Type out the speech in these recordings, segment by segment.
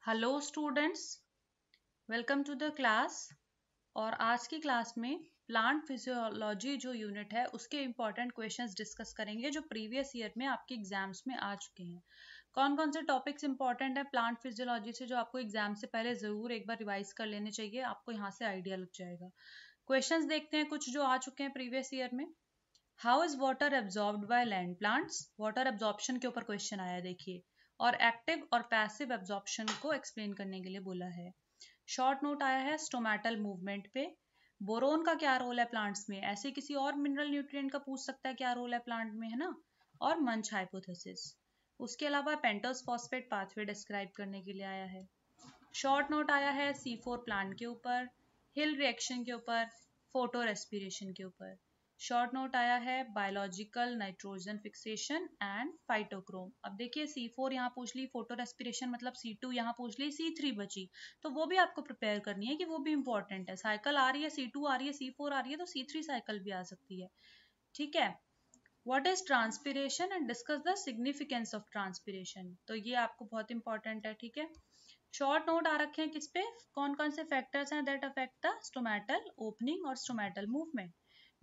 Hello students, welcome to the class. और आज की क्लास में प्लांट फिजियोलॉजी जो यूनिट है उसके इम्पॉर्टेंट क्वेश्चंस डिस्कस करेंगे जो प्रीवियस ईयर में आपके एग्जाम्स में आ चुके हैं। कौन कौन से टॉपिक्स इंपॉर्टेंट है प्लांट फिजियोलॉजी से जो आपको एग्जाम से पहले जरूर एक बार रिवाइज कर लेने चाहिए, आपको यहाँ से आइडिया लग जाएगा। क्वेश्चंस देखते हैं कुछ जो आ चुके हैं प्रीवियस ईयर में। How is water absorbed by land plants? Water absorption के ऊपर क्वेश्चन आया है, देखिए। और एक्टिव और पैसिव एब्जॉर्प्शन को एक्सप्लेन करने के लिए बोला है। शॉर्ट नोट आया है स्टोमेटल मूवमेंट पे। बोरोन का क्या रोल है प्लांट्स में? ऐसे किसी और मिनरल न्यूट्रिएंट का पूछ सकता है क्या रोल है प्लांट में, है ना। और मंच हाइपोथेसिस। उसके अलावा पेंटोस फॉस्फेट पाथवे डिस्क्राइब करने के लिए आया है। शॉर्ट नोट आया है C4 प्लांट के ऊपर, हिल रिएक्शन के ऊपर, फोटो रेस्पिरेशन के ऊपर। शॉर्ट नोट आया है biological nitrogen fixation and phytochrome. अब देखिए C4 यहाँ पूछ ली, फोटो रेस्पिरेशन मतलब C2 यहाँ पूछ ली, C3 बची। तो वो भी आपको प्रिपेयर करनी है कि वो भी इंपॉर्टेंट है। साइकिल आ रही है, C2 आ रही है, C4 आ रही है, तो C3 साइकिल भी आ सकती है। ठीक है। What is transpiration and discuss the significance of transpiration। तो ये आपको बहुत इंपॉर्टेंट है। ठीक है। शॉर्ट नोट आ रखे हैं किस पे, कौन कौन से फैक्टर्स हैं that affect the stomatal opening और stomatal movement.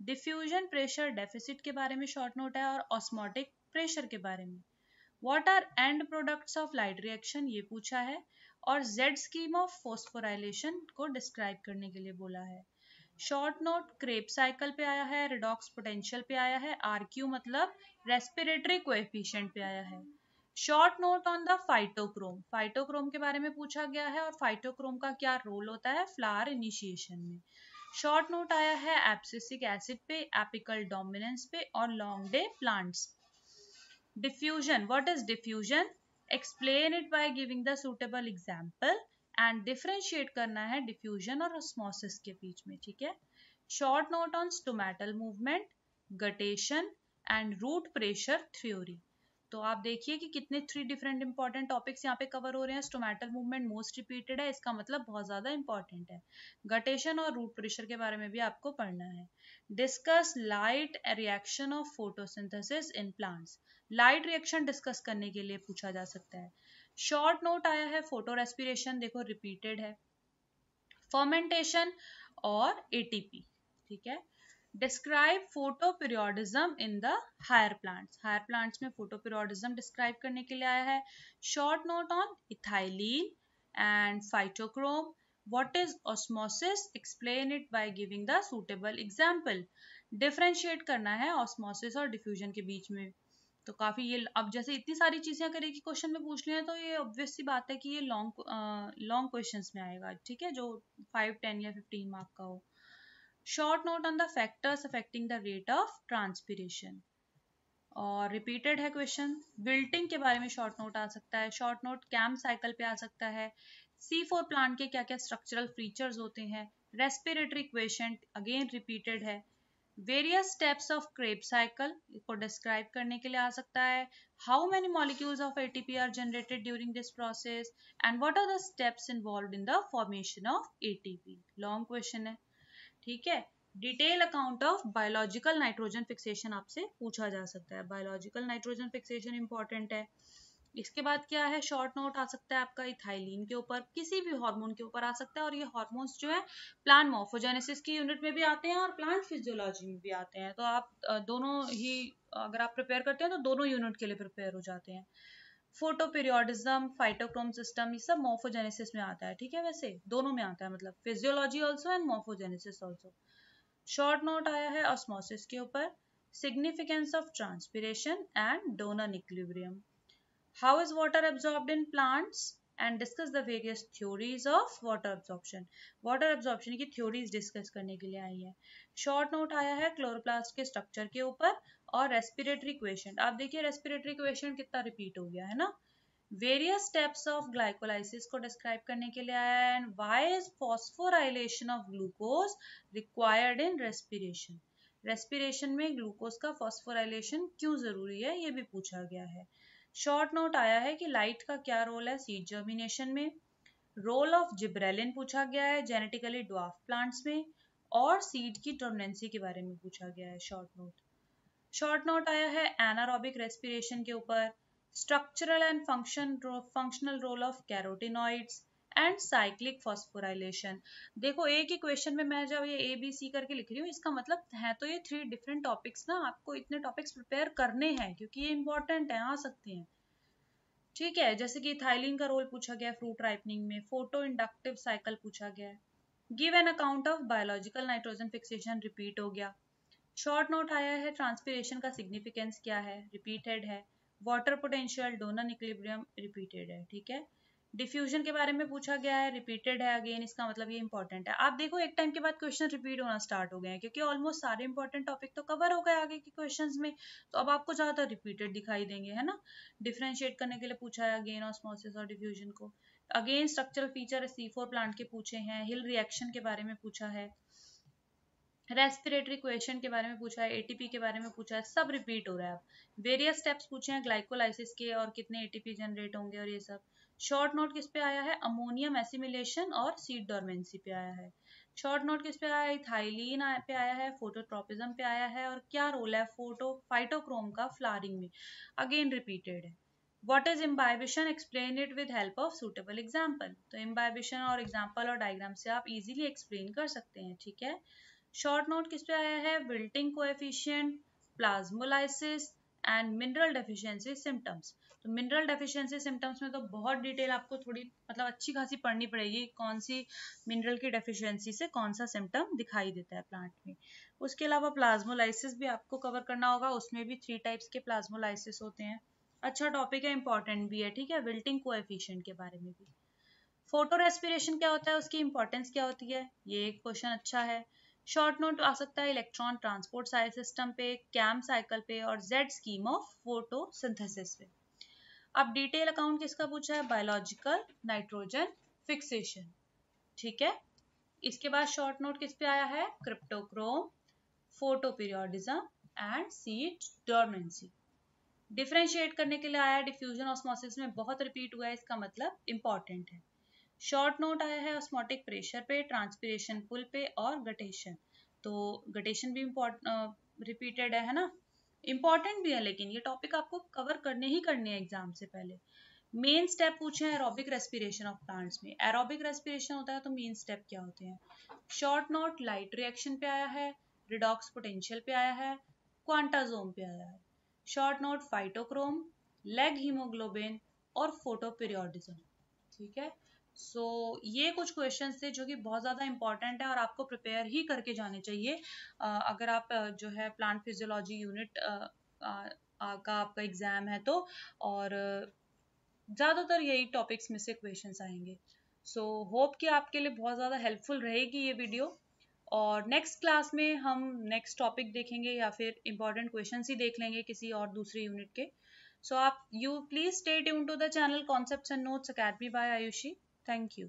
Diffusion pressure deficit के बारे में शॉर्ट नोट है और ऑस्मोटिक प्रेशर के बारे में। What are end products of light reaction, ये पूछा है। और जेड स्कीम ऑफ फोस्फोराइलेशन को डिस्क्राइब करने के लिए बोला है। शॉर्ट नोट क्रेप साइकिल पे आया है, रिडॉक्स पोटेंशियल पे आया है, आरक्यू मतलब रेस्पिरेटरी कोएफिशिएंट पे आया है। Short note on the phytochrome, phytochrome के बारे में पूछा गया है और फाइटोक्रोम का क्या रोल होता है फ्लावर इनिशिएशन में। शॉर्ट नोट आया है एब्सिसिक एसिड पे, एपिकल डोमिनेंस पे और long day plants. Diffusion, what is diffusion? Explain it by giving the suitable example and differentiate करना है डिफ्यूजन और ऑस्मोसिस के बीच में। ठीक है। Short note on stomatal movement, guttation and root pressure theory. तो आप देखिए कि कितने 3 डिफरेंट इंपॉर्टेंट टॉपिक्स यहाँ पे कवर हो रहे हैं। स्टोमेटल मूवमेंट मोस्ट रिपीटेड है, इसका मतलब बहुत ज्यादा इंपॉर्टेंट है। गटेशन और रूट प्रेशर के बारे में भी आपको पढ़ना है। Discuss light reaction of photosynthesis in plants, light reaction discuss करने के लिए पूछा जा सकता है। शॉर्ट नोट आया है फोटो रेस्पिरेशन, देखो रिपीटेड है, फर्मेंटेशन और एटीपी। ठीक है। Describe photoperiodism in the higher plants, higher plants में फोटो पीरियोडिज्म डिस्क्राइब करने के लिए आया है। Short note on ethylene and phytochrome. What is osmosis? Explain it by giving the suitable example. Differentiate करना है ऑस्मोसिस और डिफ्यूजन के बीच में। तो काफी ये, अब जैसे इतनी सारी चीजें करेगी क्वेश्चन में पूछ लिया तो ये ऑब्वियस सी बात है कि ये लॉन्ग क्वेश्चंस में आएगा। ठीक है, जो 5, 10 या 15 मार्क का हो। Short note on the factors affecting the rate of transpiration, और रिपीटेड है क्वेश्चन। विल्टिंग के बारे में शॉर्ट नोट आ सकता है। शॉर्ट नोट कैम्प साइकिल पे आ सकता है। C4 प्लांट के क्या क्या स्ट्रक्चरल फीचर्स होते हैं। रेस्पिरेटरी क्वेश्चन अगेन रिपीटेड है। Various steps of Krebs cycle को डिस्क्राइब करने के लिए आ सकता है। How many molecules of ATP are generated during this process and what are the steps involved in the formation of ATP। Long question है। ठीक है। Detail account of biological nitrogen fixation आपसे पूछा जा सकता है। बायोलॉजिकल नाइट्रोजन फिक्सेशन इंपॉर्टेंट है। इसके बाद क्या है, शॉर्ट नोट आ सकता है आपका इथाइलिन के ऊपर, किसी भी हार्मोन के ऊपर आ सकता है। और ये हार्मोन्स जो है प्लांट मॉर्फोजेनेसिस की यूनिट में भी आते हैं और प्लांट फिजियोलॉजी में भी आते हैं। तो आप दोनों ही अगर आप प्रिपेयर करते हैं तो दोनों यूनिट के लिए प्रिपेयर हो जाते हैं। फोटो पीरियोडिज्म, फाइटोक्रोम सिस्टम, ये सब मॉर्फोजेनेसिस में आता है। ठीक है, वैसे दोनों में आता है, मतलब physiology also and morphogenesis also. Short note आया है ऑस्मोसिस के ऊपर, significance of transpiration and donor equilibrium. How is water absorbed in plants and discuss the various theories of water absorption। water absorption की theories discuss करने के लिए आई है। short note आया है क्लोरोप्लास्ट के स्ट्रक्चर के ऊपर और रेस्पिरेटरी क्वेश्चन। आप देखिए रेस्पिरेटरी क्वेश्चन कितना रिपीट हो गया है ना। वेरियस स्टेप्स ऑफ ग्लाइकोलाइसिस को डिस्क्राइब करने के लिए आया है। And why is phosphorylation of glucose required in respiration, respiration में ग्लूकोज का फॉस्फोराइलेशन क्यों जरूरी है, ये भी पूछा गया है। शॉर्ट नोट आया है कि लाइट का क्या रोल है सीड जर्मिनेशन में। रोल ऑफ जिब्रेलिन पूछा गया है जेनेटिकली ड्वार्फ प्लांट्स में। और सीड की डोमिनेंसी के बारे में पूछा गया है। शॉर्ट नोट आया है एनारोबिक रेस्पिरेशन के ऊपर, structural and functional role of carotenoids and cyclic phosphorylation. देखो एक ही क्वेश्चन में मैं जब ये ए बी सी करके लिख रही हूँ, इसका मतलब है तो ये 3 डिफरेंट टॉपिक्स ना, आपको इतने टॉपिक्स प्रिपेयर करने हैं क्योंकि ये इंपॉर्टेंट है, आ सकते हैं। ठीक है, जैसे कि थाइलिन का रोल पूछा गया फ्रूट राइपनिंग में, फोटो इंडक्टिव साइकिल पूछा गया, give an account of biological nitrogen fixation repeat हो गया। शॉर्ट नोट आया है ट्रांसपिरेशन का सिग्निफिकेंस क्या है, रिपीटेड है। Water potential donor equilibrium repeated है। ठीक है, डिफ्यूजन के बारे में पूछा गया है, रिपीटेड है अगेन, इसका मतलब ये इंपॉर्टेंट है। आप देखो एक टाइम के बाद क्वेश्चन रिपीट होना स्टार्ट हो गए हैं क्योंकि ऑलमोस्ट सारे इंपॉर्टेंट टॉपिक तो कवर हो गए आगे के क्वेश्चंस में, तो अब आपको ज्यादातर रिपीटेड दिखाई देंगे, है ना। डिफरेंशिएट करने के लिए पूछा है अगेन ऑस्मोसिस और डिफ्यूजन को। Again structural feature C4 plant के पूछे हैं, हिल रिएक्शन के बारे में पूछा है, रेस्पिरेटरी क्वेश्चन के बारे में पूछा है, एटीपी के बारे में पूछा है, सब रिपीट हो रहा है। अब वेरियस स्टेप्स पूछे हैं ग्लाइकोलाइसिस के और कितने एटीपी जनरेट होंगे और ये सब। शॉर्ट नोट किस पे आया है, अमोनियम एसिमिलेशन और सीड डोरमेंसी पे आया है। शॉर्ट नोट किस पे आया है, थाइलीन पे आया है, फोटोट्रोपिज्म पे आया है, और क्या रोल है फाइटोक्रोम का फ्लावरिंग में, अगेन रिपीटेड है। What is imbibition? Explain it with help of suitable example. तो imbibition और एग्जाम्पल और डायग्राम से आप इजीली एक्सप्लेन कर सकते हैं। ठीक है, शॉर्ट नोट किस पे आया है, wilting coefficient, plasmolysis and mineral deficiency symptoms. तो मिनरल डेफिशिएंसी सिम्टम्स में तो बहुत डिटेल आपको थोड़ी मतलब अच्छी खासी पढ़नी पड़ेगी, कौन सी मिनरल की डेफिशिएंसी से कौन सा सिम्टम दिखाई देता है प्लांट में। उसके अलावा प्लाज्मोलाइसिस भी आपको कवर करना होगा, उसमें भी 3 टाइप्स के प्लाज्मोलाइसिस होते हैं। अच्छा टॉपिक है, इंपॉर्टेंट भी है। ठीक है, विल्टिंग कोएफिशिएंट के बारे में भी। फोटो रेस्पिरेशन क्या होता है, उसकी इंपॉर्टेंस क्या होती है, ये एक क्वेश्चन अच्छा है। शॉर्ट नोट आ सकता है इलेक्ट्रॉन ट्रांसपोर्ट सिस्टम पे, कैम साइकिल पे, और जेड स्कीम ऑफ फोटोसिंथेसिस पे। अब डिटेल अकाउंट किसका पूछा है, बायोलॉजिकल नाइट्रोजन फिक्सेशन। ठीक है, इसके बाद शॉर्ट नोट किस पे आया है, cryptochrome, photo periodism and seed dormancy. Differentiate करने के लिए आया, डिफ्यूजन ऑस्मोसिस में बहुत रिपीट हुआ है, इसका मतलब इंपॉर्टेंट है। शॉर्ट नोट आया है ऑस्मोटिक प्रेशर पे, ट्रांसपिरेशन पुल पे और गटेशन। तो गटेशन भी रिपीटेड है ना, इंपॉर्टेंट भी है, लेकिन ये टॉपिक आपको कवर करने ही करने हैं एग्जाम से पहले। मेन स्टेप पूछे हैं एरोबिक रेस्पिरेशन ऑफ प्लांट्स में, एरोबिक रेस्पिरेशन होता है तो मेन स्टेप क्या होते हैं। शॉर्ट नोट लाइट रिएक्शन पे आया है, रिडॉक्स पोटेंशियल पे आया है, क्वांटाजोम पे आया है। Short note phytochrome, leg haemoglobin और फोटोपीरियोडिज्म। ठीक है, सो ये कुछ क्वेश्चंस थे जो कि बहुत ज़्यादा इंपॉर्टेंट है और आपको प्रिपेयर ही करके जाने चाहिए। अगर आप जो है प्लांट फिजियोलॉजी यूनिट का आपका एग्जाम है तो, और ज़्यादातर यही टॉपिक्स में से क्वेश्चंस आएंगे। सो होप कि आपके लिए बहुत ज़्यादा हेल्पफुल रहेगी ये वीडियो। और नेक्स्ट क्लास में हम नेक्स्ट टॉपिक देखेंगे या फिर इंपॉर्टेंट क्वेश्चंस ही देख लेंगे किसी और दूसरे यूनिट के। So you please stay tuned to the channel Concepts and Notes Academy by Ayushi. Thank you.